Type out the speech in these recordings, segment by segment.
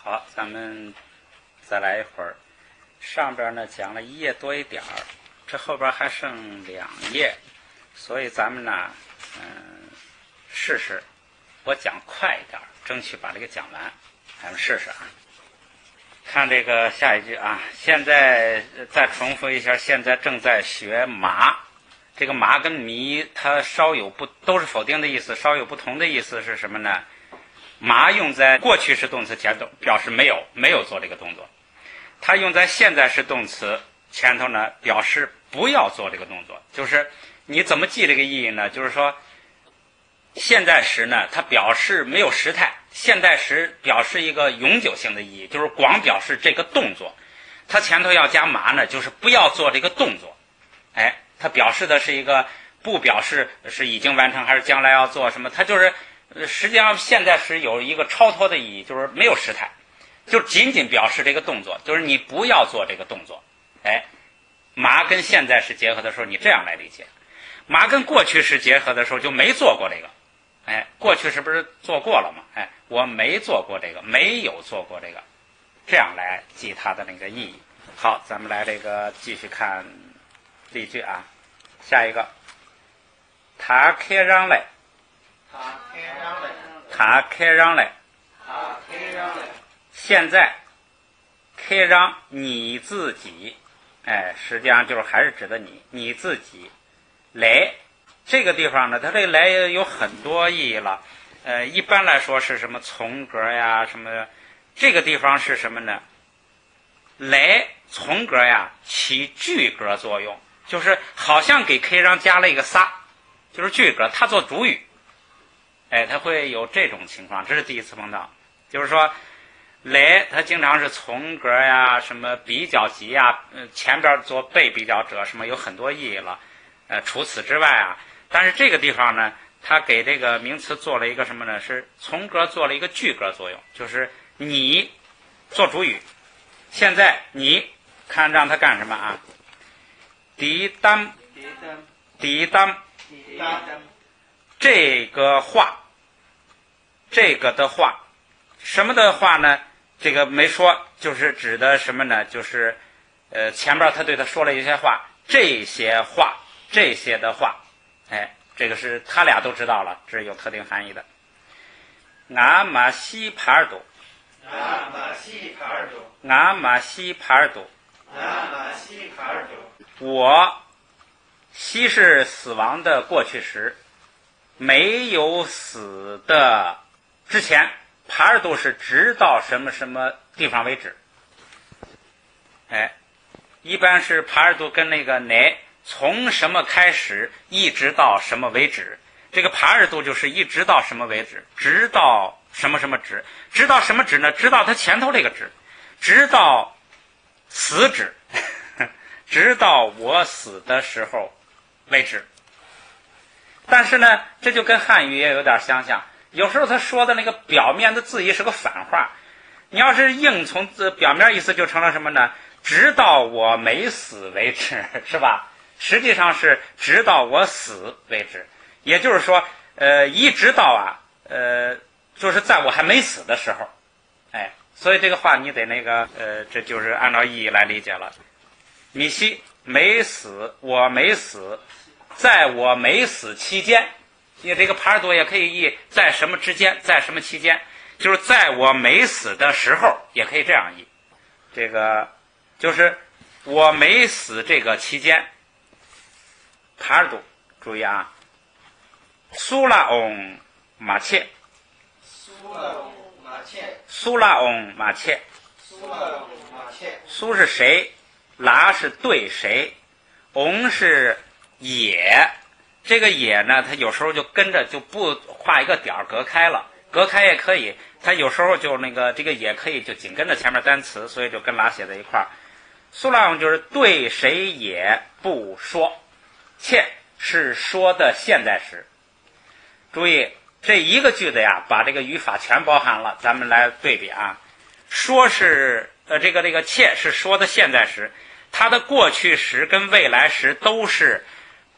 好，咱们再来一会儿。上边呢讲了1页多一点儿，这后边还剩2页，所以咱们呢，试试我讲快一点，争取把这个讲完。咱们试试啊。看这个下一句啊，现在再重复一下，现在正在学麻。这个麻跟迷它稍有都是否定的意思，稍有不同的意思是什么呢？麻用在过去式动词前头，表示没有做这个动作；它用在现在式动词前头呢，表示不要做这个动作。就是你怎么记这个意义呢？就是说，现在时呢，它表示没有时态；现在时表示一个永久性的意义，就是光表示这个动作。它前头要加麻呢，就是不要做这个动作。它表示的是一个不表示是已经完成还是将来要做什么，它就是实际上现在时有一个超脱的意义，就是没有时态，就仅仅表示这个动作，就是你不要做这个动作。麻跟现在时结合的时候，你这样来理解；麻跟过去时结合的时候就没做过这个。过去是不是做过了吗？我没做过这个，没有做过这个，这样来记它的那个意义。好，咱们来这个继续看例句啊，下一个，他开让来，他开让来，现在开让你自己，实际上就是还是指的你自己来。这个地方呢，它这个来有很多意义了。一般来说是什么从格呀，什么这个地方是什么呢？来从格呀起句格作用，就是好像给 K 让加了一个撒，就是句格，它做主语。它会有这种情况，这是第一次碰到。就是说来它经常是从格呀，什么比较级呀，前边做被比较者，什么有很多意义了。除此之外啊，但是这个地方呢，它给这个名词做了一个什么呢？是从格做了一个句格作用，就是你做主语。现在你看让它干什么啊？抵当这个话，这个的话，什么的话呢？这个没说，就是指的什么呢？就是前边他对他说了一些话，这些话，这些的话，这个是他俩都知道了，这是有特定含义的。俺马西帕尔多，我西是死亡的过去时，没有死的之前，帕尔多是直到什么什么地方为止。一般是帕尔多跟那个乃从什么开始一直到什么为止，这个帕尔多就是一直到什么为止，直到什么什么止，直到什么止呢？直到它前头这个止，直到死止直到我死的时候为止。但是呢，这就跟汉语也有点相像，有时候他说的那个表面的字义是个反话，你要是硬从表面意思就成了什么呢？直到我没死为止，是吧？实际上是直到我死为止，也就是说一直到就是在我还没死的时候。所以这个话你得那个这就是按照意义来理解了。米西没死，我没死，在我没死期间，因为这个帕尔多也可以译在什么之间，在什么期间，就是在我没死的时候，也可以这样译。这个就是我没死这个期间，帕尔多，注意啊，苏拉翁马切，苏拉翁马切，苏是谁？拉是对谁？翁是也。这个也呢，它有时候就跟着就不画一个点隔开了，隔开也可以，它有时候就那个这个也可以就紧跟着前面单词，所以就跟拉写在一块儿。苏拉翁就是对谁也不说，切是说的现在时。注意这一个句子呀，把这个语法全包含了。咱们来对比啊，说是这个切是说的现在时，它的过去时跟未来时都是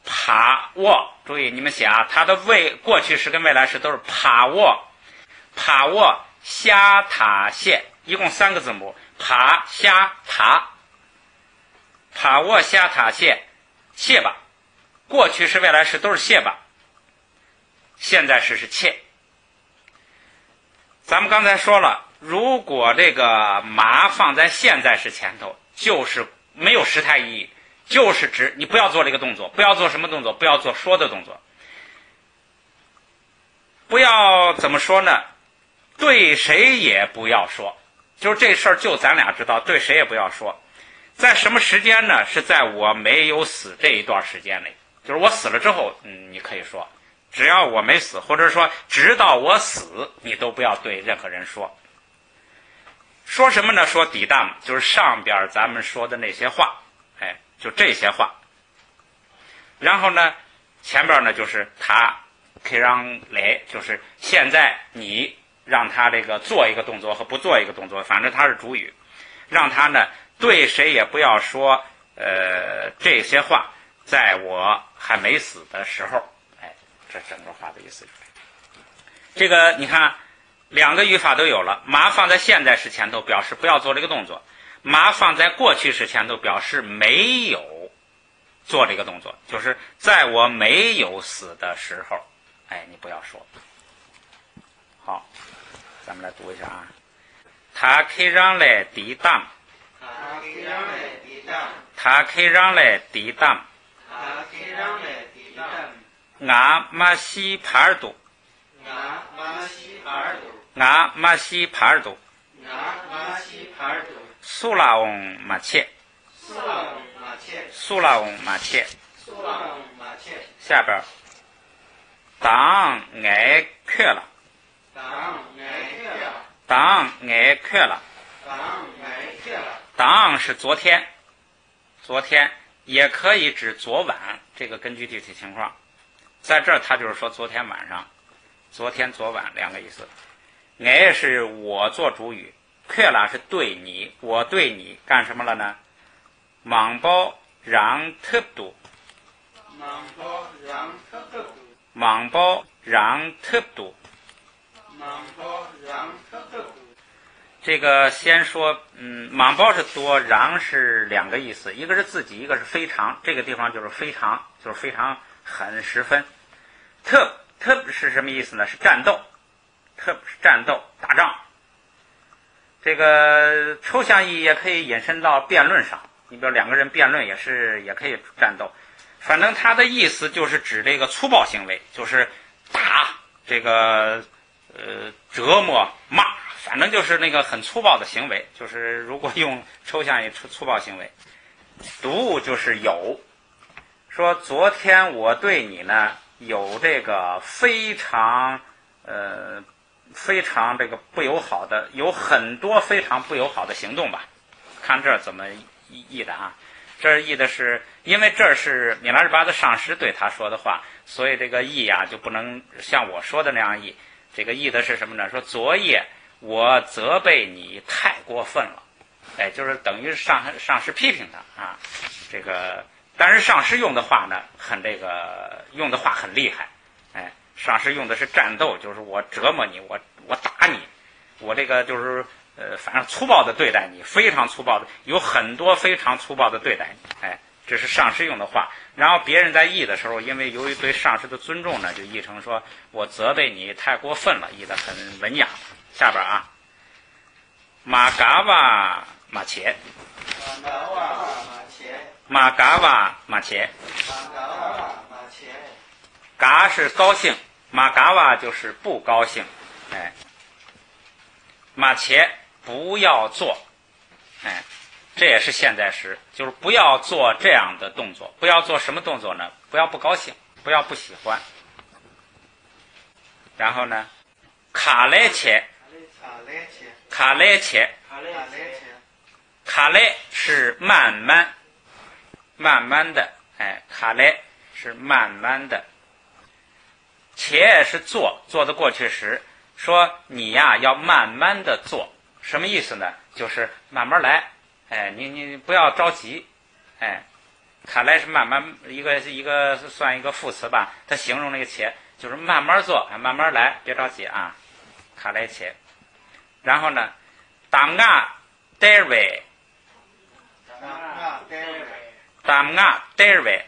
把握。注意你们写啊，它的过去时跟未来时都是把握虾塔蟹，一共3个字母，爬虾塔，爬沃虾塔蟹，蟹吧，过去式未来式都是蟹吧，现在时是切。咱们刚才说了，如果这个麻放在现在时前头，就是没有时态意义，就是指你不要做这个动作，不要做什么动作，不要做说的动作，不要怎么说呢？对谁也不要说，就是这事儿就咱俩知道，对谁也不要说。在什么时间呢？是在我没有死这一段时间里，就是我死了之后，你可以说，只要我没死，或者说直到我死，你都不要对任何人说。说什么呢？说抵当，就是上边咱们说的那些话，就这些话。然后呢，前边呢就是他可以让来，就是现在你让他这个做一个动作和不做一个动作，反正他是主语，让他呢对谁也不要说这些话，在我还没死的时候，这整个话的意思。这个你看2个语法都有了，麻放在现在时前头表示不要做这个动作，麻放在过去时前头表示没有做这个动作，就是在我没有死的时候，你不要说。好，咱们来读一下啊。他可以让来抵挡，他可以让来抵挡，他可以让来抵挡，他可以让来抵挡。俺马西帕尔多，俺马西帕尔多，俺马西帕尔多，俺马西帕尔多。苏拉翁马切，苏拉翁马切，苏拉翁马切，苏拉翁马切。下边，当俺去了。当俺去了，当是昨天，昨天也可以指昨晚，这个根据具体情况。在这儿他就是说昨天晚上，昨天昨晚2个意思。俺是我做主语，去了是对你，我对你干什么了呢？忙包让特多，忙包让特多，忙包让特多。这个先说，莽包是多，让是2个意思，一个是自己，一个是非常。这个地方就是非常，就是非常很十分。特是什么意思呢？是战斗，特是战斗打仗。这个抽象意义也可以引申到辩论上，你比如2个人辩论也可以战斗。反正它的意思就是指这个粗暴行为，就是打这个折磨骂，反正就是那个很粗暴的行为，就是如果用抽象意粗暴行为。读就是有，说昨天我对你呢有这个非常这个不友好的，有很多非常不友好的行动吧。看这儿怎么译的啊？这儿译的是，因为这是米拉日巴的上师对他说的话，所以这个译啊就不能像我说的那样译。这个译的是什么呢？说昨夜我责备你太过分了，就是等于上师批评他啊。这个但是上师用的话呢，用的话很厉害，上师用的是战斗，就是我折磨你，我打你，我这个就是反正粗暴的对待你，非常粗暴的，有很多非常粗暴的对待你，这是上师用的话。然后别人在译的时候，因为由于对上师的尊重呢，就译成说我责备你太过分了，译得很文雅。下边啊，马嘎瓦马切，马嘎瓦马切，嘎是高兴，马嘎瓦就是不高兴，马切不要做，这也是现在时，就是不要做这样的动作。不要做什么动作呢？不要不高兴，不要不喜欢。然后呢，卡莱切，卡莱切，卡莱是慢慢，慢慢的，卡莱是慢慢的。切是做，做的过去时，说你呀要慢慢的做，什么意思呢？就是慢慢来。你不要着急，卡莱是慢慢一个算一个副词吧，它形容那个且就是慢慢做，慢慢来，别着急啊。卡莱且，然后呢，当啊得位，当啊得位，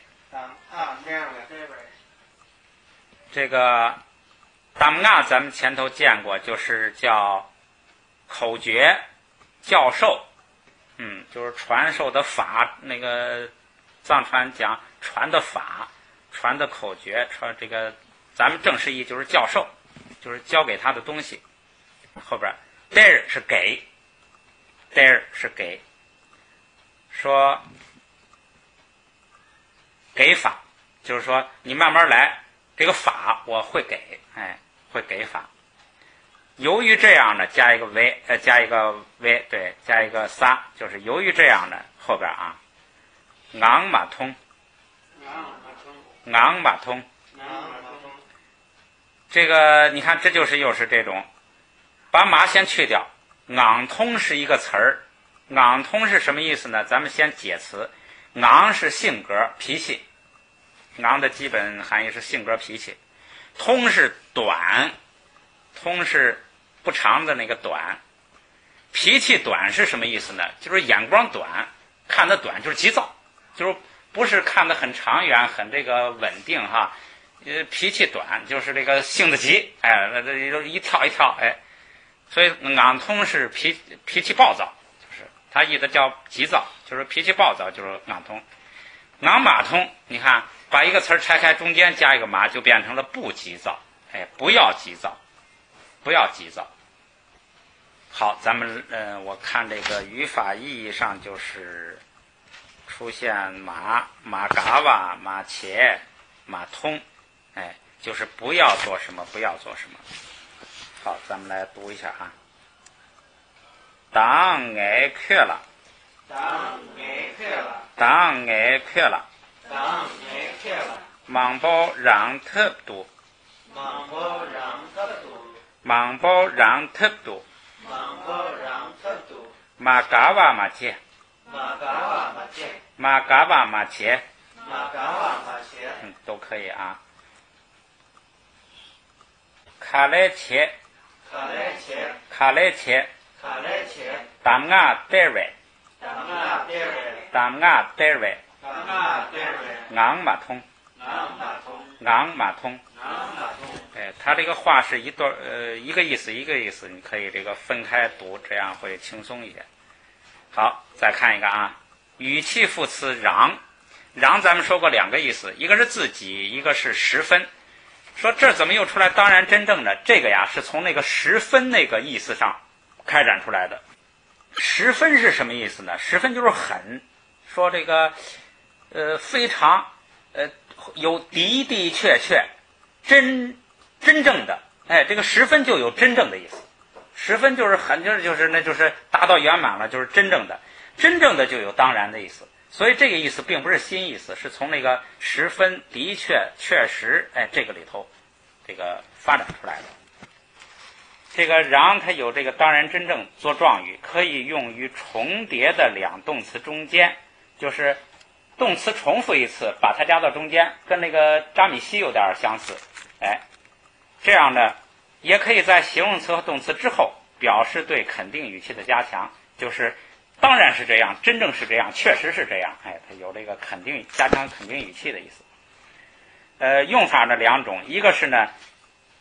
这个当啊咱们前头见过，就是叫口诀教授，就是传授的法，那个藏传讲传的法，传的口诀，传这个咱们正式意就是教授，就是教给他的东西。后边 there 是给 ，there 是给，说给法，就是说你慢慢来，这个法我会给，会给法。由于这样呢，加一个 v， 加一个 v， 对，加一个撒，就是由于这样呢，后边啊，昂马通，昂马通，这个你看，这就是又是这种，把马先去掉，昂通是一个词儿，昂通是什么意思呢？咱们先解词，昂是性格脾气，昂的基本含义是性格脾气，通是短，通是不长的那个短，脾气短是什么意思呢？就是眼光短，看得短，就是急躁，就是不是看得很长远，很这个稳定哈。脾气短就是这个性子急，一跳一跳，所以昂通是脾气暴躁，就是它意思叫急躁，就是脾气暴躁，就是昂通。昂马通，你看把一个词儿拆开，中间加一个马，就变成了不急躁，不要急躁，不要急躁。好，咱们我看这个语法意义上就是出现马嘎哇、马茄、马通，就是不要做什么，不要做什么。好，咱们来读一下啊。当爱缺了，当爱缺了，忙包让特多，忙包让特多，马嘎哇马切，马嘎哇马切，都可以啊。卡来切，卡来切，当啊得位，当啊得位，昂马通，昂马通。它这个话是一段一个意思一个意思，你可以这个分开读，这样会轻松一点。好，再看一个啊，语气副词让，让咱们说过两个意思，一个是自己，一个是十分。说这怎么又出来？当然真正的这个呀，是从那个十分那个意思上开展出来的。十分是什么意思呢？十分就是很，说这个非常有的的确确真正的，这个十分就有真正的意思。十分就是很，就是那就是达到圆满了，就是真正的，真正的就有当然的意思。所以这个意思并不是新意思，是从那个十分的确确实这个里头这个发展出来的。这个让它有这个当然真正做状语，可以用于重叠的两动词中间，就是动词重复一次把它加到中间，跟那个扎米西有点相似。这样呢也可以在形容词和动词之后表示对肯定语气的加强，就是当然是这样，真正是这样，确实是这样，它有这个肯定加强肯定语气的意思。用法呢两种，一个是呢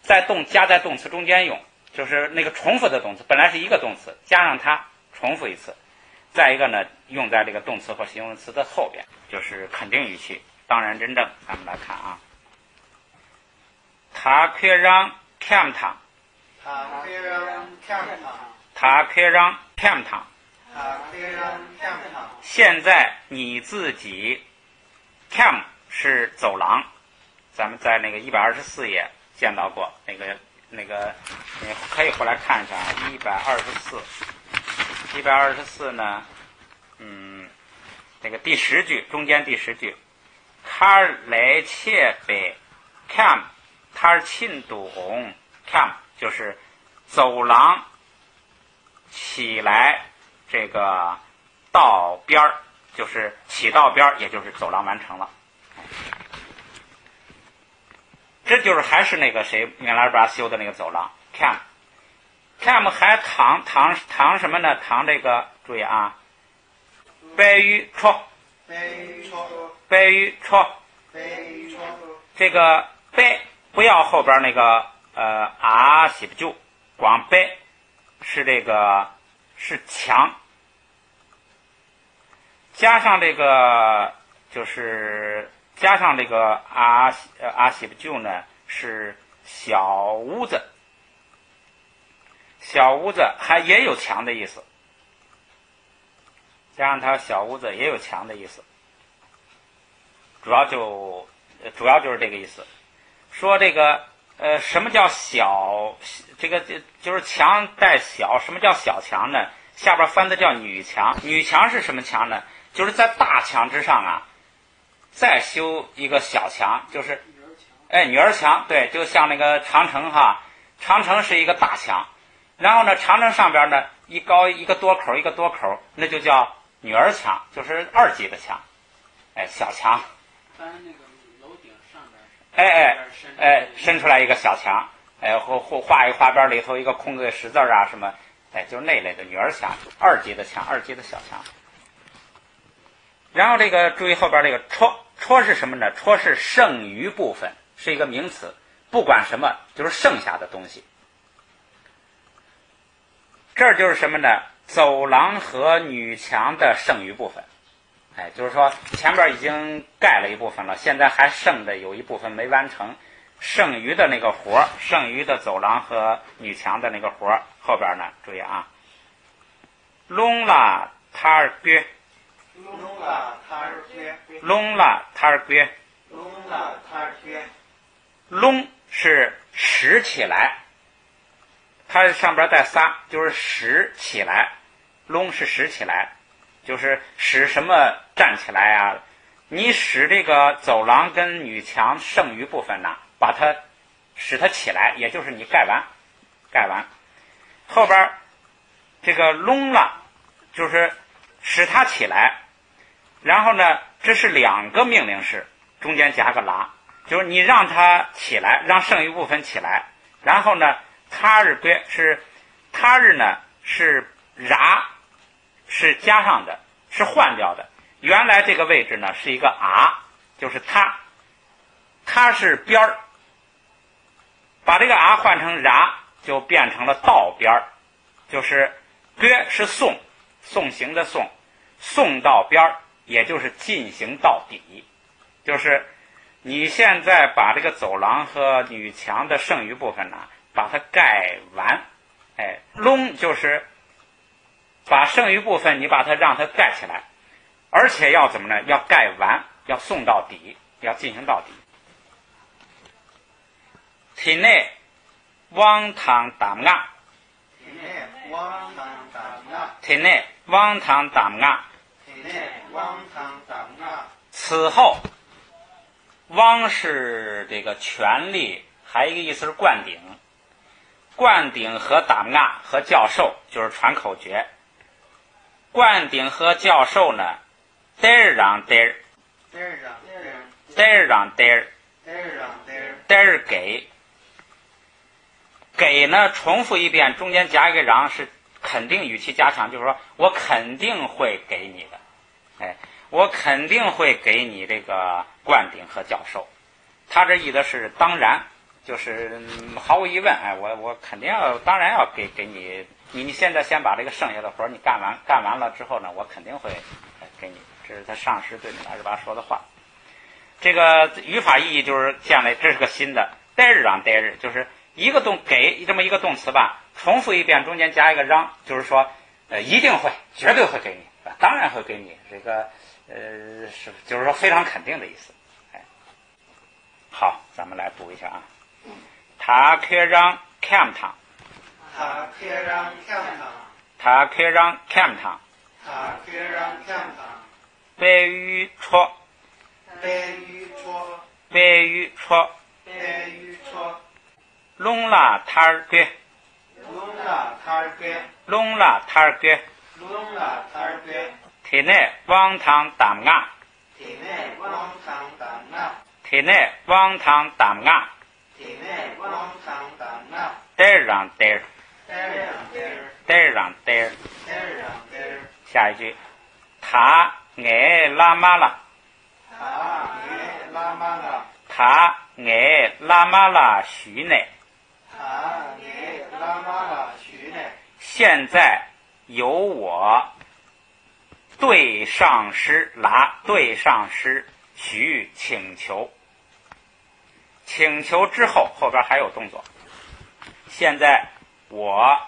加在动词中间用，就是那个重复的动词本来是一个动词，加上它重复一次；再一个呢用在这个动词或形容词的后边，就是肯定语气。当然真正，咱们来看啊，他可让看他，他可让看他。现在你自己 camp 是走廊，咱们在那个124页见到过，那个你可以回来看一下啊。124呢，那个第10句中间第10句，卡来切北 camp 他庆都红 camp 就是走廊起来。这个道边儿就是起道边儿，也就是走廊完成了。这就是还是那个谁米拉巴修的那个走廊。看， cam 还躺什么呢？躺这个，注意啊，白玉戳，白玉戳，这个白不要后边那个啊西不就，光白是这个是强，加上这个就是加上这个啊西不就呢是小屋子。小屋子还也有墙的意思，加上它小屋子也有墙的意思，主要就是这个意思。说这个什么叫小？这个就是墙带小，什么叫小墙呢？下边翻的叫女墙。女墙是什么墙呢？就是在大墙之上啊，再修一个小墙，就是女儿墙。对，就像那个长城哈，长城是一个大墙。然后呢，长城上边呢一个多口一个多口，那就叫女儿墙，就是2级的墙，小墙。那个楼顶上边，伸出来一个小墙，或画一花边里头一个空的石字啊什么，就是那类的女儿墙，2级的墙，2级的小墙。然后这个注意后边这个戳是什么呢？戳是剩余部分，是一个名词，不管什么就是剩下的东西。这儿就是什么呢？走廊和女墙的剩余部分，就是说前边已经盖了一部分了，现在还剩的有一部分没完成，剩余的那个活，剩余的走廊和女墙的那个活，后边呢，注意啊，弄了塔尔约，弄是拾起来。它上边带仨，就是拾起来，弄是拾起来，就是使什么站起来啊？你使这个走廊跟女墙剩余部分呢，把它使它起来，也就是你盖完，后边这个弄了，就是使它起来。然后呢，这是2个命令式，中间加个拉，就是你让它起来，让剩余部分起来，然后呢。他日别是他日呢是然是加上的，是换掉的。原来这个位置呢是一个啊，就是它是边儿，把这个啊换成然就变成了到边儿，就是别是送行的送到边儿，也就是进行到底，就是你现在把这个走廊和女墙的剩余部分呢。把它盖完，弄就是把剩余部分你把它让它盖起来，而且要怎么呢？要盖完，要送到底，要进行到底。体内汪汤打压，体内汪汤打压，此后汪是这个权力，还有一个意思是灌顶。灌顶和打压和教授就是传口诀。灌顶和教授呢，嘚儿让嘚儿，嘚儿让嘚儿，嘚儿给呢，重复一遍，中间加一个让是肯定语气加强，就是说我肯定会给你的，我肯定会给你这个灌顶和教授。他这意思是当然。就是毫无疑问，我肯定当然要给你，你现在先把这个剩下的活你干完了之后呢，我肯定会给你。这是他上司对你来说说的话。这个语法意义就是这样的，这是个新的，待日让待日，就是一个给这么一个动词吧，重复一遍，中间加一个让，就是说一定会，绝对会给你，当然会给你，这个是就是说非常肯定的意思。好，咱们来读一下啊。他可让看堂，白玉戳，弄了塔尔给，体内汪汤打压，体内汪汤打压，嘚儿让嘚儿，嘚让嘚。下一句，他爱拉玛拉，他爱拉玛拉许内。现在由我对上师对上师许请求，请求之后后边还有动作。现在我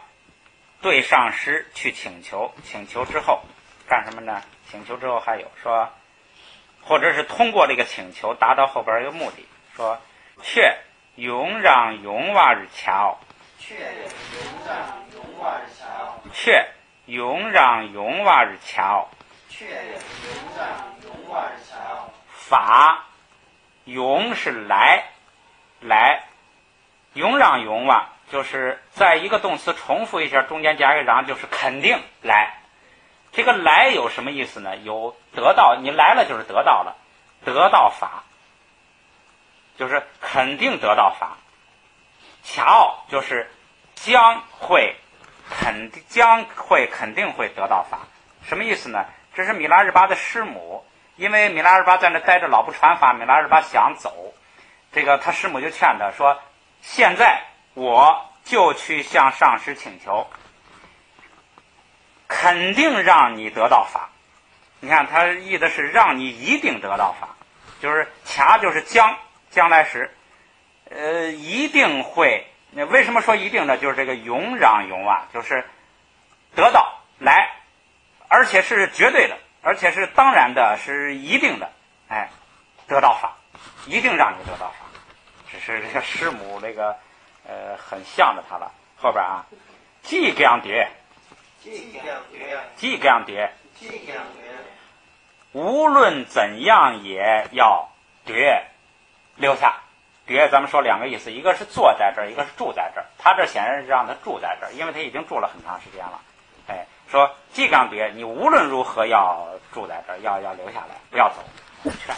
对上师去请求，请求之后干什么呢？请求之后还有说，或者是通过这个请求达到后边一个目的，说却永让永瓦日桥，却永让永瓦日桥，法永是来，永让永瓦就是在一个动词重复一下，中间加一个让，就是肯定来。这个来有什么意思呢？有得到，你来了就是得到了，得到法就是肯定得到法。桥就是将会肯定会得到法。什么意思呢？这是米拉日巴的师母，因为米拉日巴在那待着老不传法，米拉日巴想走，这个他师母就劝他说，现在我就去向上师请求，肯定让你得到法。你看他意的是让你一定得到法，就是恰就是将来时一定会。为什么说一定呢？就是这个永让永瓦，就是得到来，而且是绝对的，而且是当然的，是一定的，得到法，一定让你得到法。只是这个师母这个很向着他了。后边啊，即将迭，无论怎样也要迭留下。迭咱们说两个意思，一个是坐在这儿，一个是住在这儿。他这显然是让他住在这儿，因为他已经住了很长时间了。说即将迭，你无论如何要住在这儿，要留下来，不要走。劝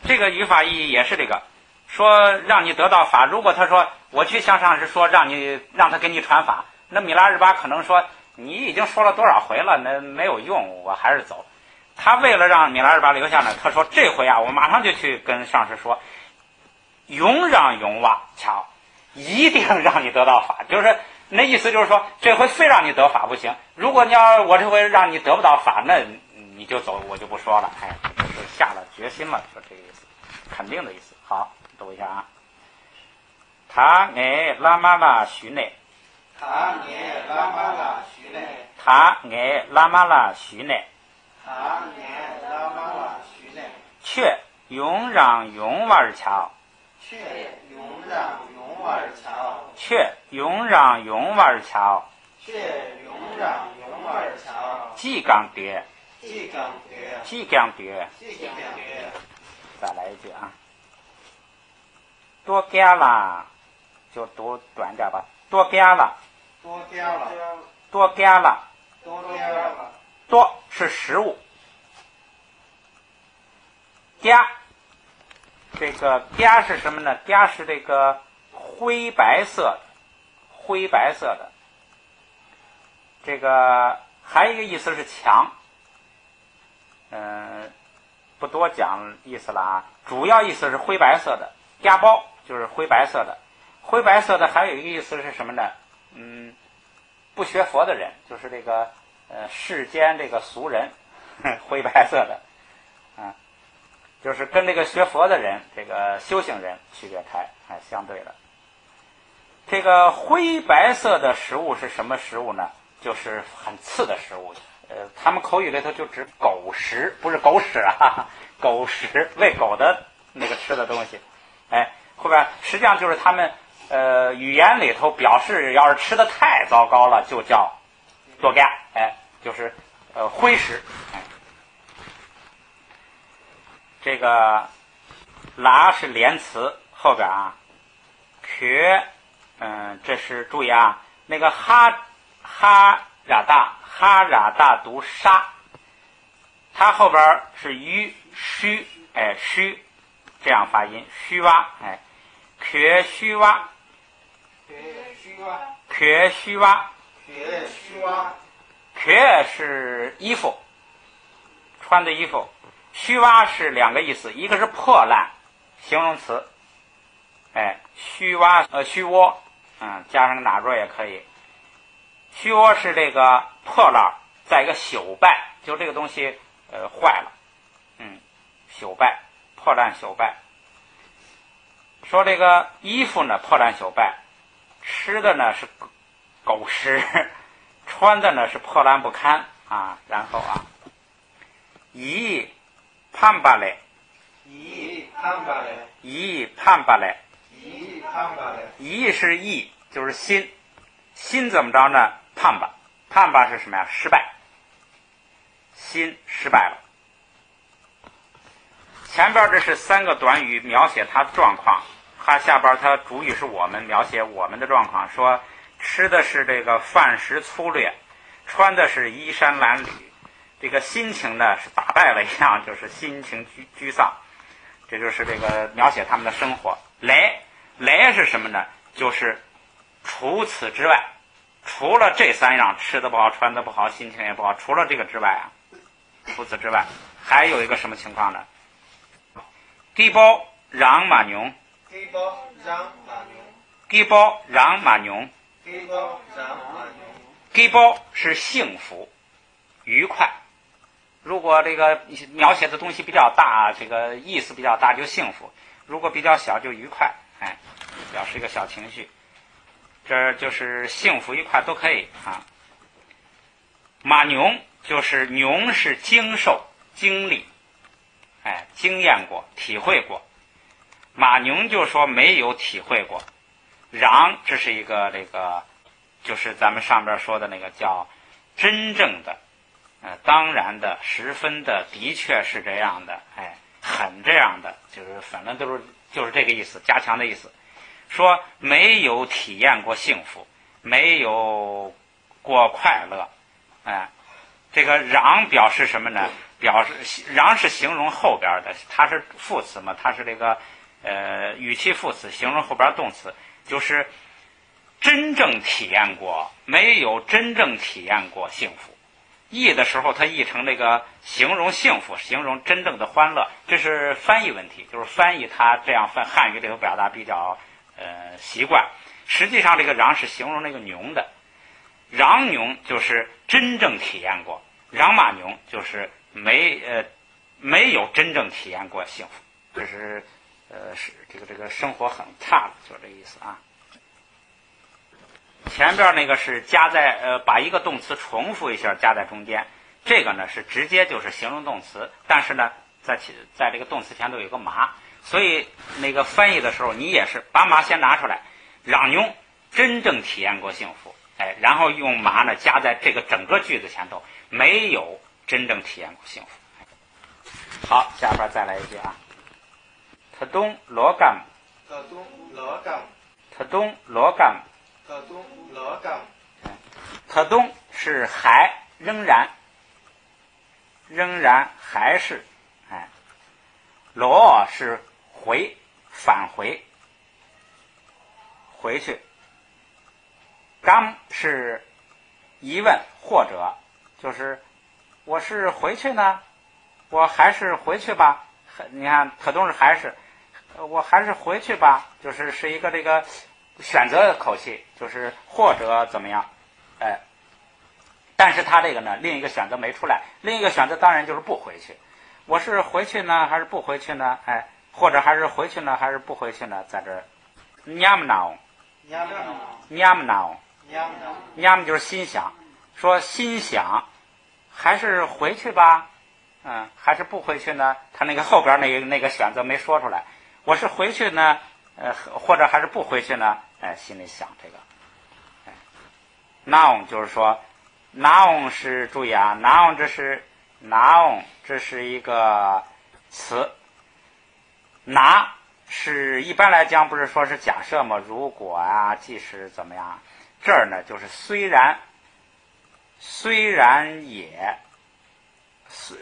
这个语法意义也是这个，说让你得到法。如果他说我去向上师说让他给你传法，那米拉日巴可能说你已经说了多少回了，那没有用，我还是走。他为了让米拉日巴留下呢，他说这回啊，我马上就去跟上师说，永让永瓦巧，一定让你得到法。就是那意思就是说，这回非让你得法不行，如果你要我这回让你得不到法，那你就走，我就不说了。就是下了决心了，说这个意思，肯定的意思。好，读一下啊。他爱拉玛拉许内，他爱拉玛拉许内，却永让永瓦尔桥，却永让永瓦尔桥，即刚迭，再来一句啊，多加了，就读短点吧，多加了，多是食物，加这个加是什么呢？加是这个灰白色的，这个还有一个意思是强，不多讲意思了啊。主要意思是灰白色的，加包就是灰白色的，灰白色的还有一个意思是什么呢？不学佛的人，就是这个世间这个俗人，灰白色的，就是跟这个学佛的人，这个修行人区别开，相对的。这个灰白色的食物是什么食物呢？就是很刺的食物。他们口语里头就指狗食，不是狗屎啊，狗食，喂狗的那个吃的东西。后边实际上就是他们语言里头表示，要是吃的太糟糕了，就叫多嘎，就是灰食。这个拉是连词，后边啊，缺，这是注意啊，那个哈喇大读沙，它后边是虚，虚，这样发音，虚洼，缺虚洼，缺须袜，缺须袜，缺是衣服，穿的衣服，须袜是两个意思，一个是破烂，形容词，须袜须窝，加上个哪若也可以。须窝是这个破烂，再一个朽败，就这个东西坏了，朽败，破烂朽败。说这个衣服呢破烂朽败，吃的呢是狗食，穿的呢是破烂不堪啊。然后一判巴嘞，一判巴嘞，一判巴嘞，一判巴嘞，一是意，就是心，心怎么着呢？判巴，判巴是什么呀？失败，心失败了。前边这是三个短语描写他的状况，下边他主语是我们，描写我们的状况，说吃的是这个饭食粗略，穿的是衣衫褴褛，这个心情呢是打败了一样，就是心情沮丧。这就是这个描写他们的生活。来是什么呢？就是除此之外，除了这三样，吃的不好，穿的不好，心情也不好，除了这个之外除此之外还有一个什么情况呢？基包让马牛，基包让马牛，基包让马牛，基包让马牛，基包是幸福愉快。如果这个描写的东西比较大，这个意思比较大就幸福，如果比较小就愉快，表示一个小情绪。这就是幸福愉快都可以啊。马牛就是牛是经受经历，经验过体会过，马牛就说没有体会过。瓤这是一个这个就是咱们上边说的那个叫真正的当然的十分的的确是这样的，很这样的，就是反正就是这个意思，加强的意思。说没有体验过幸福，没有过快乐，这个瓤表示什么呢？表示瓤是形容后边的，它是副词嘛，它是这个语气副词，形容后边动词，就是真正体验过，没有真正体验过幸福。译的时候它译成这个形容幸福，形容真正的欢乐，这是翻译问题，就是翻译它这样汉语这个表达比较习惯。实际上这个瓤是形容那个牛的，瓤牛就是真正体验过，瓤马牛就是没有真正体验过幸福，就是是这个生活很差了，就这意思啊。前边那个是加在把一个动词重复一下加在中间，这个呢是直接就是形容动词，但是呢在这个动词前头有个麻，所以那个翻译的时候你也是把麻先拿出来，让牛真正体验过幸福，然后用麻呢加在这个整个句子前头，没有真正体验过幸福。好，下边再来一句啊，特东罗干，特东罗干，特东罗干，特东罗干，特东是还，仍然还是，罗是回，返回，回去。刚是疑问或者，就是我是回去呢，我还是回去吧。你看特东是还是，我还是回去吧，就是一个这个选择的口气，就是或者怎么样，但是他这个呢，另一个选择没出来，另一个选择当然就是不回去。我是回去呢，还是不回去呢？或者还是回去呢，还是不回去呢？在这儿 ，nyam now 就是心想，说心想，还是回去吧，还是不回去呢？他那个后边那个选择没说出来，我是回去呢，或者还是不回去呢？心里想这个，now 就是说。noun 是注意啊 ，noun 这是一个词，拿是一般来讲不是说是假设吗？如果啊，即使怎么样，这儿呢就是虽然也，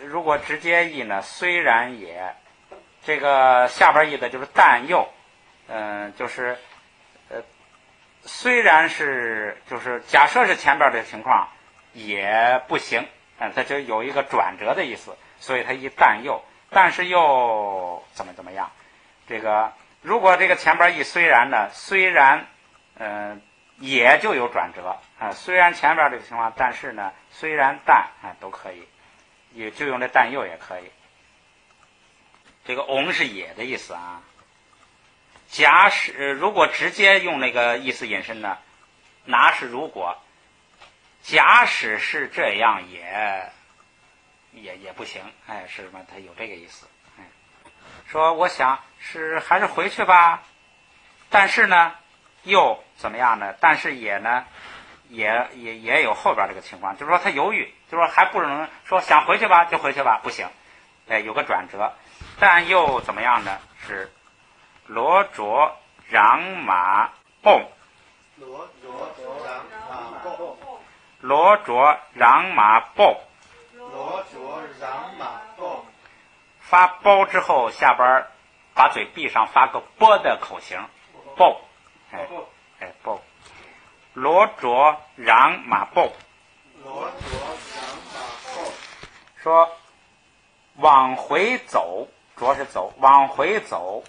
如果直接译呢，虽然也，这个下边译的就是但又，就是虽然是就是假设是前边这个情况也不行，它就有一个转折的意思，所以它一但又，但是又怎么样？这个如果这个前边一虽然呢，虽然也就有转折啊，虽然前边这个情况，但是呢，虽然但都可以，也就用这但又也可以。这个翁是也的意思啊。假使如果直接用那个意思引申呢，拿是如果，假使是这样也不行，是什么？它有这个意思，说我想是还是回去吧，但是呢又怎么样呢？但是也呢也有后边这个情况，就是说他犹豫，就是说还不能说想回去吧就回去吧，不行，有个转折，但又怎么样呢？是罗卓攘马蹦，罗卓攘马蹦，罗卓攘马蹦，罗卓攘马蹦。发包之后，下边把嘴闭上，发个波的口型，蹦，蹦。罗卓攘马蹦，罗卓攘马蹦。说往回走，卓是走，往回走。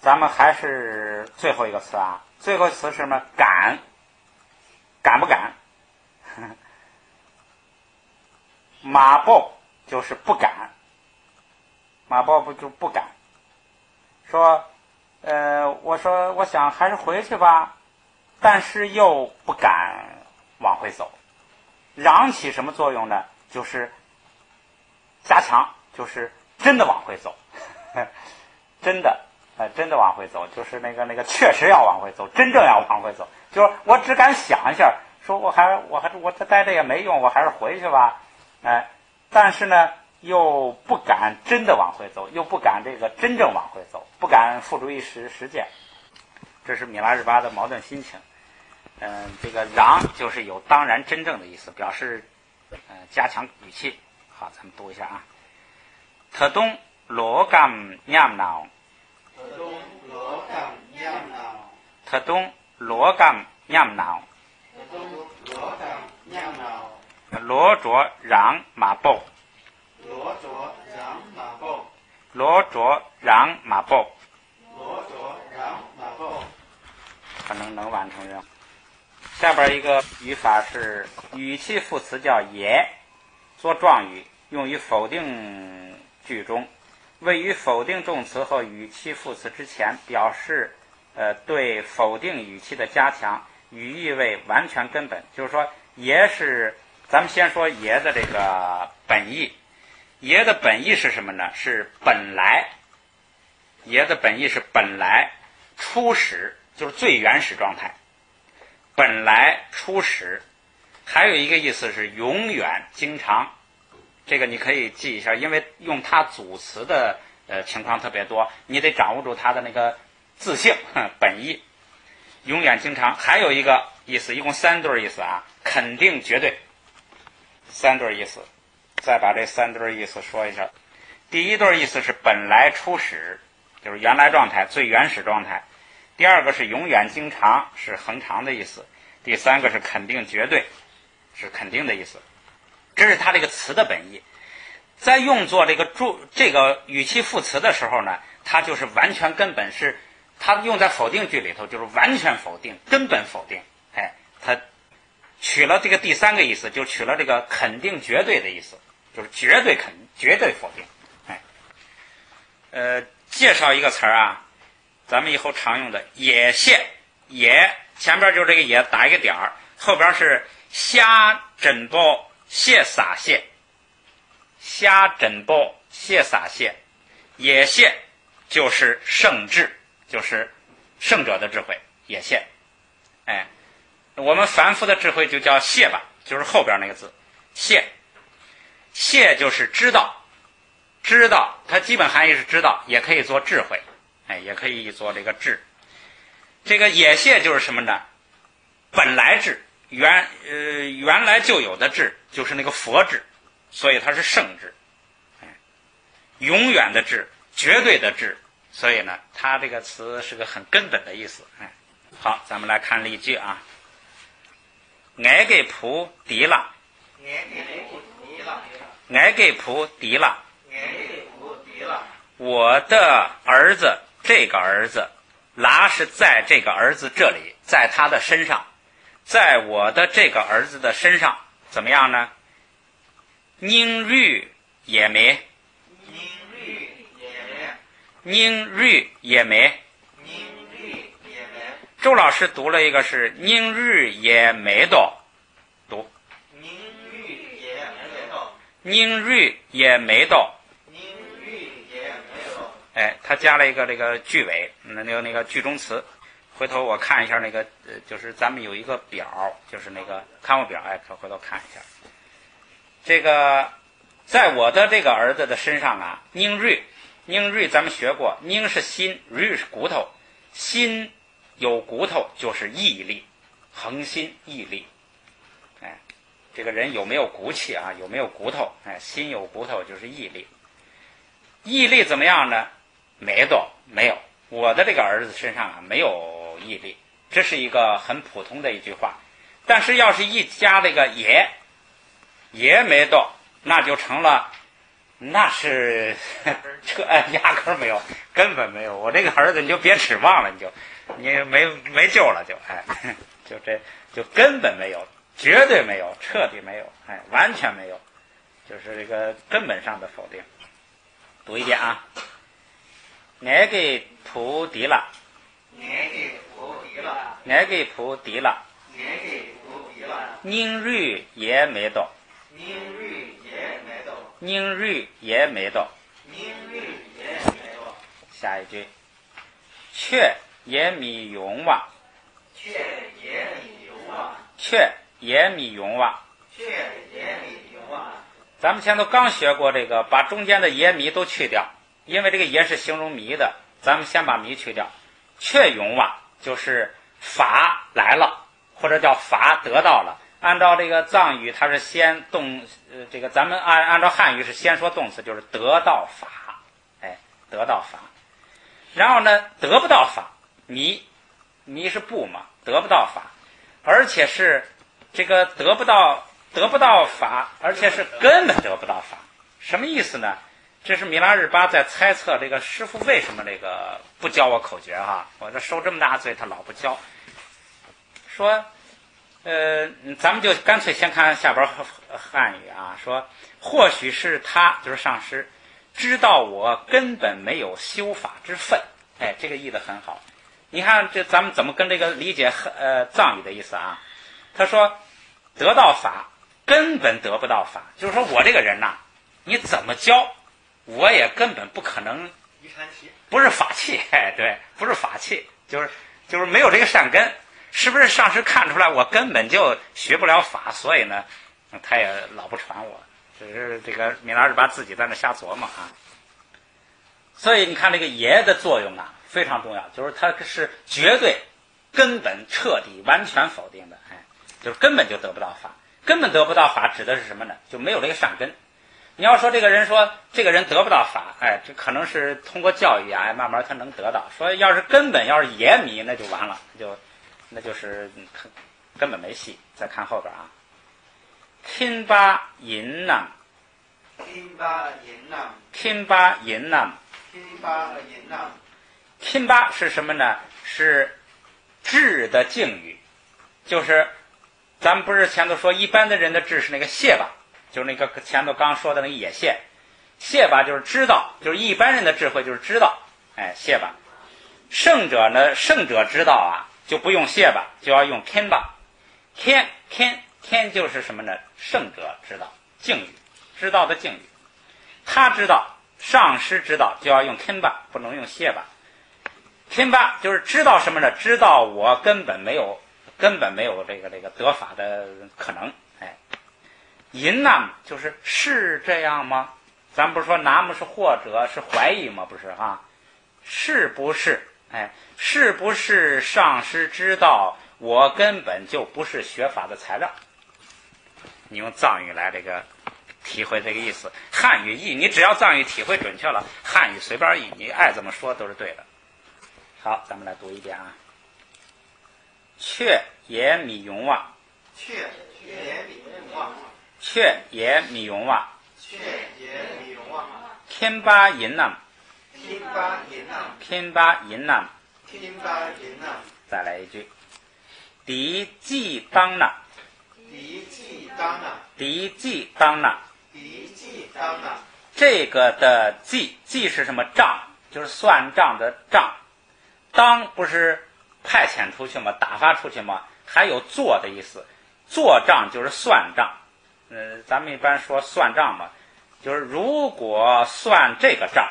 咱们还是最后一个词啊，最后一个词是什么？敢，敢不敢？马步就是不敢，马步不就不敢。说，我说我想还是回去吧，但是又不敢往回走。嚷起什么作用呢？就是加强，就是真的往回走，真的。真的往回走，就是那个确实要往回走，真正要往回走。就是我只敢想一下，说我这待着也没用，我还是回去吧。但是呢，又不敢真的往回走，又不敢这个真正往回走，不敢付诸于实践。这是米拉日巴的矛盾心情。这个嚷就是有当然真正的意思，表示加强语气。好，咱们读一下啊。特东罗甘念闹。特东罗甘念闹，罗卓攘马步，罗卓攘马步，可能完成任务。下边一个语法是语气副词叫也，做状语，用于否定句中。位于否定动词和语气副词之前，表示对否定语气的加强，语义为完全根本。就是说，也是咱们先说也的这个本意，也的本意是什么呢？是本来，也的本意是本来，初始就是最原始状态，本来初始。还有一个意思是永远经常。这个你可以记一下，因为用它组词的情况特别多，你得掌握住它的那个字性本意，永远经常。还有一个意思，一共3对意思啊，肯定绝对，3对意思。再把这3对意思说一下。第一对意思是本来初始，就是原来状态，最原始状态。第二个是永远经常，是恒常的意思。第三个是肯定绝对，是肯定的意思。这是它这个词的本意。在用作这个语气副词的时候呢，它就是完全根本是它用在否定句里头，就是完全否定，根本否定。它取了这个第三个意思，就取了这个肯定绝对的意思，就是绝对绝对否定。介绍一个词啊，咱们以后常用的也谢，也前边就这个也打一个点儿，后边是虾枕包谢洒谢，虾枕包谢洒谢，也谢就是圣智，就是圣者的智慧，也谢。我们凡夫的智慧就叫谢吧，就是后边那个字谢。谢就是知道，知道它基本含义是知道，也可以做智慧，也可以做这个智。这个也谢就是什么呢？本来智，原来就有的智，就是那个佛智，所以它是圣智，永远的智，绝对的智，所以呢，它这个词是个很根本的意思。好，咱们来看例句啊。我给仆敌了，我给仆敌了，我的儿子，这个儿子，拉是在这个儿子这里，在他的身上，在我的这个儿子的身上，怎么样呢？宁ry也没，宁ry也没。周老师读了一个是宁ry也没的，读宁ry也没的，他加了一个这个句尾，那个句中词。回头我看一下那个就是咱们有一个表，就是那个刊物表，可回头看一下。这个在我的这个儿子的身上啊，宁ry咱们学过，宁是心，ry是骨头，心有骨头就是毅力，恒心毅力。这个人有没有骨气啊？有没有骨头？心有骨头就是毅力。毅力怎么样呢？没有。我的这个儿子身上啊没有毅力，这是一个很普通的一句话。但是要是一加这个也没到，那就成了，那是这压根没有，根本没有。我这个儿子你就别指望了，你没救了，就根本没有，绝对没有，彻底没有，完全没有，就是这个根本上的否定。读一遍啊。我给仆敌了，我给仆敌了，宁ry也没到，宁ry也没到。下一句，却也米勇哇，却也米勇哇。咱们前头刚学过这个，把中间的也米都去掉，因为这个也是形容米的，咱们先把米去掉。却勇哇就是法来了，或者叫法得到了。按照这个藏语，它是先这个咱们按照汉语是先说动词，就是得到法，得到法。然后呢，得不到法，迷是不嘛，得不到法，而且是这个得不到法，而且是根本得不到法。什么意思呢？这是米拉日巴在猜测这个师父为什么这个不教我口诀哈，我这受这么大罪他老不教。说咱们就干脆先看下边汉语啊，说或许是他就是上师知道我根本没有修法之分，这个译得很好。你看这咱们怎么跟这个理解藏语的意思啊？他说得到法根本得不到法，就是说我这个人呐，你怎么教我也根本不可能，不是法器，对，不是法器，就是没有这个善根。是不是上师看出来我根本就学不了法，所以呢他也老不传我，只是这个米拉日巴自己在那瞎琢磨啊。所以你看这个爷的作用啊非常重要，就是它是绝对根本彻底完全否定的，就是根本就得不到法。根本得不到法指的是什么呢？就没有这个善根。你要说这个人得不到法，这可能是通过教育啊，慢慢他能得到。说要是根本要是野迷，那就完了，那就是根本没戏。再看后边啊，钦巴银囊，钦巴是什么呢？是智的敬语，就是咱们不是前头说一般的人的智是那个谢巴，就是那个前头刚说的那个野谢，谢巴就是知道，就是一般人的智慧就是知道，谢巴。圣者呢，圣者知道啊，就不用谢巴，就要用 ken 巴。ken 就是什么呢？圣者知道，敬语，知道的敬语。他知道，上师知道，就要用 ken 巴，不能用谢巴。ken 巴就是知道什么呢？知道我根本没有这个得法的可能。银nam就是这样吗？咱不是说nam是或者是怀疑吗？不是啊，是不是？是不是上师知道我根本就不是学法的材料？你用藏语来这个体会这个意思。汉语译，你只要藏语体会准确了，汉语随便译，你爱怎么说都是对的。好，咱们来读一遍啊。却也米用哇，却也米用哇，却也米用哇，却也米用哇，天巴银南，天巴银南，天巴银南。天巴银南，再来一句，敌既当那，敌既当那，敌既当那。敌既当那。这个的记是什么？账，就是算账的账。当不是派遣出去吗？打发出去吗？还有做的意思。做账就是算账。咱们一般说算账嘛，就是如果算这个账，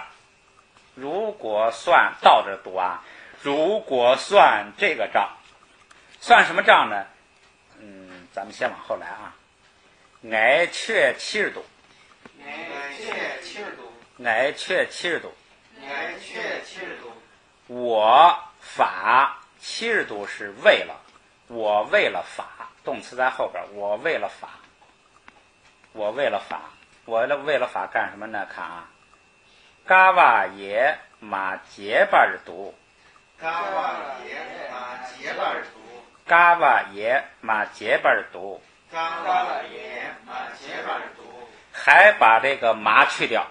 如果算倒着读啊，如果算这个账，算什么账呢？咱们先往后来啊。挨却70度，挨却70度，挨却70度。挨却70度。我法70度是为了，我为了法，动词在后边，我为了法，我为了法，我为了法干什么呢？看啊，嘎哇耶马结巴尔读，嘎哇耶马结巴尔读，嘎哇耶马结巴尔读，嘎哇耶马结巴尔读。还把这个麻去掉，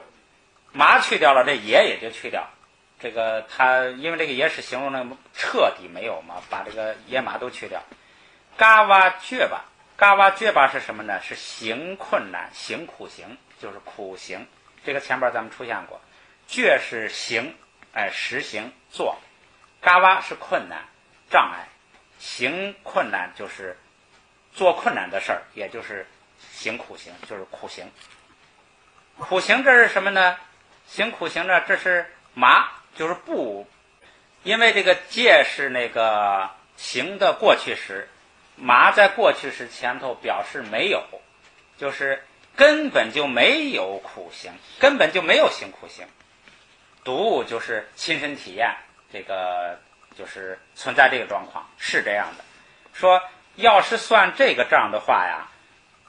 麻去掉了，这也就去掉。这个它因为这个也是形容那个彻底没有嘛，把这个野马都去掉。嘎哇倔吧，嘎哇倔吧是什么呢？是行困难，行苦行，就是苦行。这个前边咱们出现过，倔是行，实行做，嘎哇是困难障碍，行困难就是做困难的事儿，也就是行苦行，就是苦行。苦行这是什么呢？行苦行呢，这是麻，就是不，因为这个戒是那个行的过去时，麻在过去时前头表示没有，就是根本就没有苦行，根本就没有行苦行。读就是亲身体验，这个就是存在这个状况，是这样的。说要是算这个账的话呀，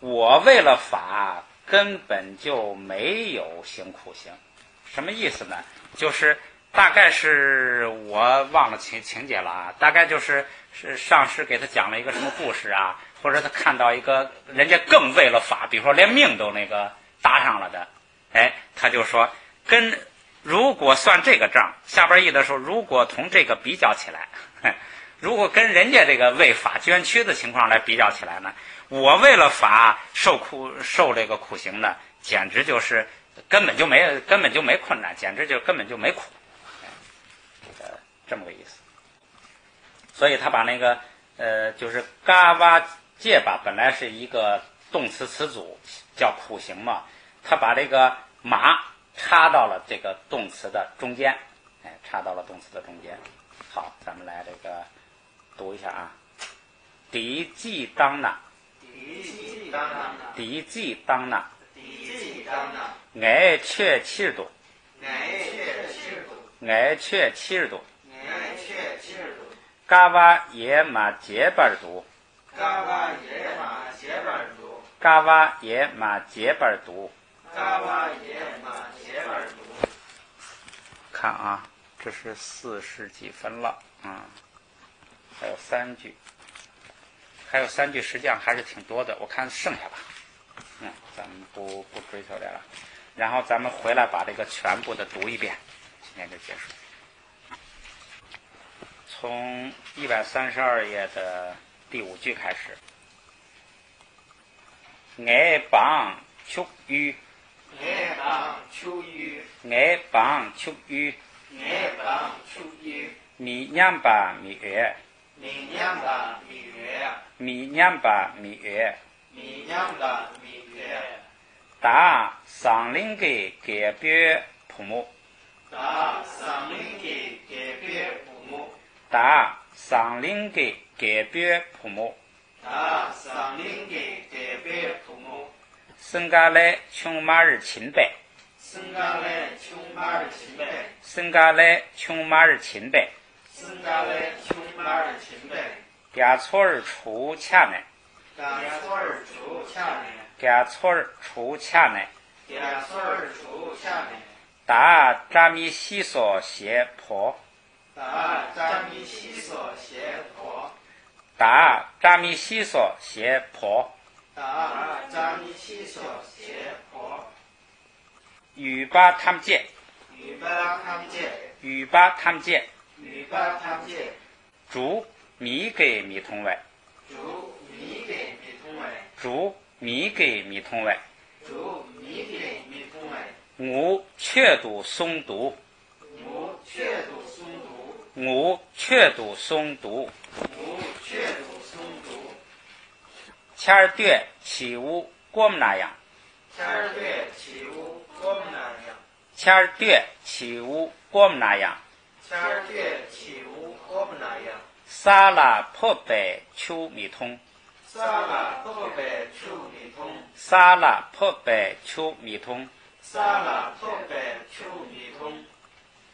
我为了法根本就没有行苦行。什么意思呢？就是大概是我忘了情节了啊，大概是上师给他讲了一个什么故事啊，或者他看到一个人家更为了法，比如说连命都那个搭上了的，他就说如果算这个账，下边译的时候，如果同这个比较起来，如果跟人家这个为法捐躯的情况来比较起来呢，我为了法受这个苦行呢，简直就是根本就没困难，简直就根本就没苦，这么个意思。所以他把那个就是嘎哇戒吧，本来是一个动词词组叫苦行嘛，他把这个麻插到了这个动词的中间，插到了动词的中间。好，咱们来这个读一下啊。敌既当那，敌既当那，敌既当那，敌既当那。挨却70度，挨却70度，挨却70度。挨却70度。嘎哇耶马结巴尔读，嘎哇耶马结巴尔读，嘎哇耶马结巴尔读。嘎哇耶马结巴尔读。看啊，这是40几分了，还有3句，实际上还是挺多的，我看剩下吧，咱们不追求这了，然后咱们回来把这个全部的读一遍，今天就结束。从132页的第5句开始，挨帮出于，挨帮出于，挨帮出于，挨帮出于。米娘巴米月，米娘巴米月，米娘巴米月，米娘巴米月。打桑林给改变父母，打桑林给改变父母，打桑林给改变父母，打桑林给改变父母。生下来穷马儿亲白，生下来穷马儿亲白，生下来穷马儿亲白，生下来穷马儿亲白。爹错儿出钱呢，给错儿出恰呢，给错儿出恰呢，给错儿出恰呢，达扎米西索斜坡，达扎米西索斜坡，达扎米西索斜坡，达扎米西索斜坡，语巴他们见，语巴他们见，语巴他们见，语巴他们见，主米给米通外，主米给米通外，主米给米通外，主米给米通外，我却读诵读，我却读诵读，我却读诵读，我却读诵读，前儿对起无我们那样，前儿对起无我们那样，前儿对起无我们那样，前儿对起无我们那样，撒拉破白秋米通，撒拉破白秋米通，撒拉破白秋米通，撒拉破白秋米通，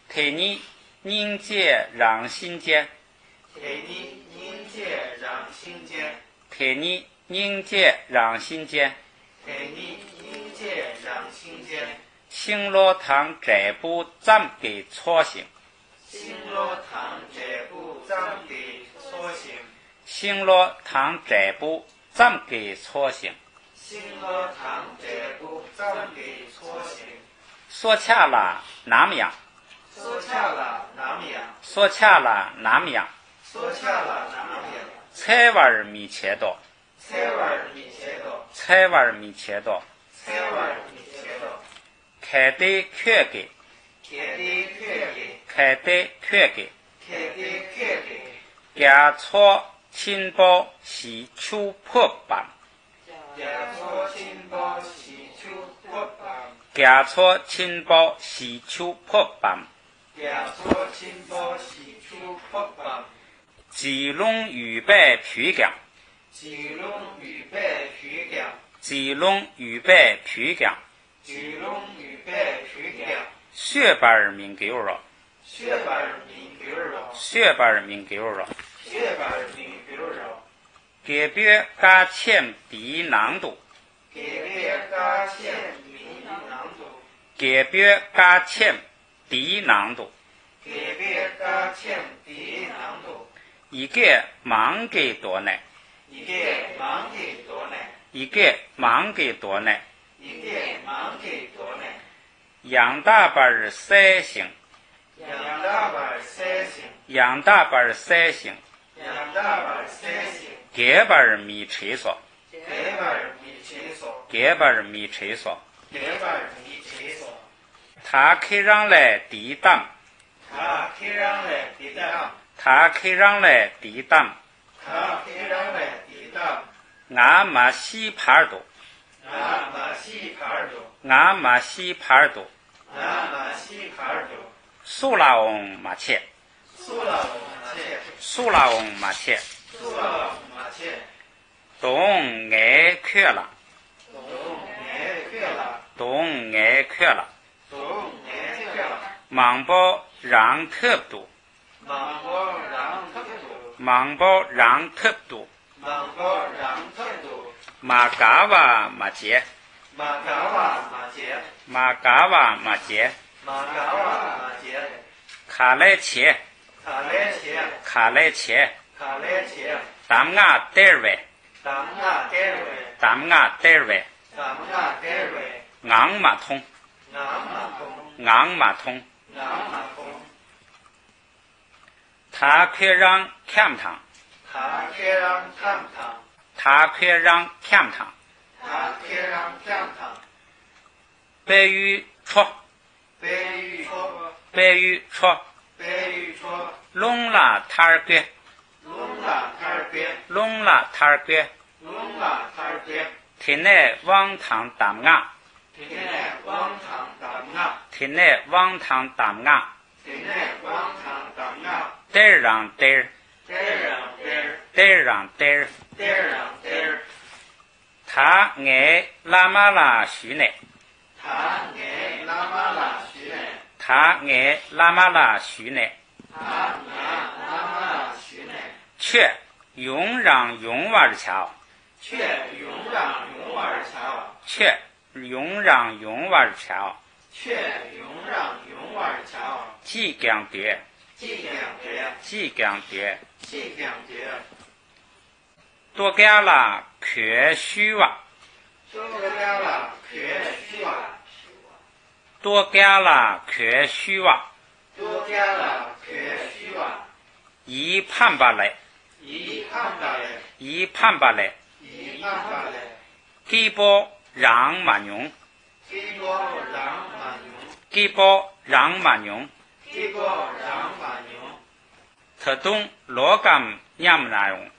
替你凝结让心间，给你凝结让心间，替你凝结让心间，给你凝结让心间，星罗堂这部咱给错行，星罗堂这部咱给错行，星罗堂这部咱给错行，星罗堂这部咱给错行，说恰了那么样，说恰了那么样，说恰了那么样，说恰了那么样，菜碗米切多，菜碗米切多，菜碗米切多，菜碗米切多，开得缺给，开的缺给，开得缺给，开的缺给，家错亲包喜秋破板，家错亲包喜秋破板，家错亲包喜秋破板，家错亲包喜秋破板，吉隆预备皮匠，吉隆预备皮匠，吉隆预备皮匠，吉隆预备皮匠，血板民狗肉，血板米狗肉，血板民狗肉，血板米狗肉，给别加钱低难度，给别加钱米难度，给别加钱低难度，给别加钱低难度，一个忙给多呢，一个忙给多呢，一个忙给多呢，一个忙给多呢，杨大板三星，杨大板三星，杨大板三星，杨大板三星，给板米吹嗦，给板米切索，给板米吹嗦，给板米切索，他可让来抵挡，他可让来抵挡，他可让来抵挡，他可让来抵挡，俺没西盘多，俺没西盘多，俺没西盘多，俺没西盘多，苏拉翁没钱，苏拉翁马切，苏拉翁没钱，苏拉翁马切，东爱缺了，东爱缺了，东爱缺了，东爱缺了，忙包让特多，忙包让特多，忙包让特多，忙包让特多，马嘎瓦没钱，马嘎瓦马切，马嘎瓦没钱，马嘎瓦马切，卡来钱，卡来切，卡来钱，卡来切，咱俺单位，咱俺单位，咱俺单位，咱俺单位，俺没通，俺马通，俺没通，俺马通，他可让看堂，他可让看堂，他可让看堂，他可让看堂，白玉戳，白玉戳，白玉戳，白玉戳，龙拉塔儿龟，龙拉塔儿边，龙拉塔儿龟，龙拉塔儿边，天内王堂打俺，天内王堂打俺，天内王堂打俺，天内王堂打俺，得让得，得让得，得让得，得让得，他爱拉玛拉须内，他爱拉玛拉须内，他爱拉玛拉须内，他爱拉玛拉须内，却用让用娃儿瞧，却永让永尔桥，却永让永尔桥，却永让永尔桥，即强蝶，即强蝶，即强蝶，即强蝶，多加了缺虚哇，多加了缺虚哇，多加了缺虚哇，多加了缺虚哇，一判吧嘞，一看吧嘞，一判吧嘞，一看吧嘞，基波让满用，基波让满用，基波让满用，基波让满用，特东罗甘냠那用，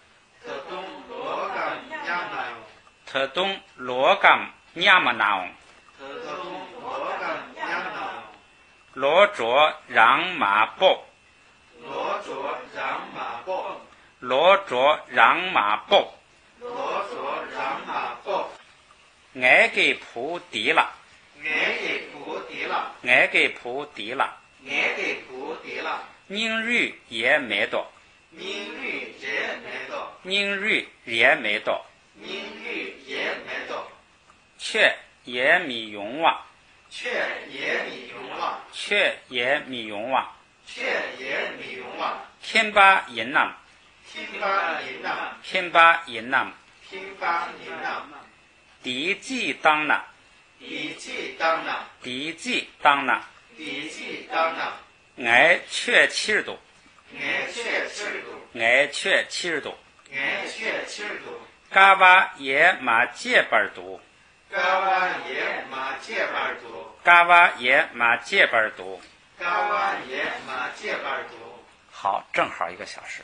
特东罗甘亚那用，特东罗甘냠那用，特东罗甘亚那用，罗卓让马波，罗卓让马波，罗卓让马波，罗卓让马波，爱给菩提了，爱给菩提了，爱给菩提了，爱给菩提了，宁日也没多，明日也没到，宁日也没多，明日也没到，却也米用哇，却也米用哇，却也米用哇，却也米用哇，天巴银南，天巴银南，天巴银南，天巴银南，地际当那，地际当那，地际当那，地际当那，爱却70度，爱却70度，爱却70度，爱却70度，嘎巴也马戒本读，嘎哇也马戒班读，嘎巴也马戒本读。嘎哇也马戒班读。好，正好1个小时。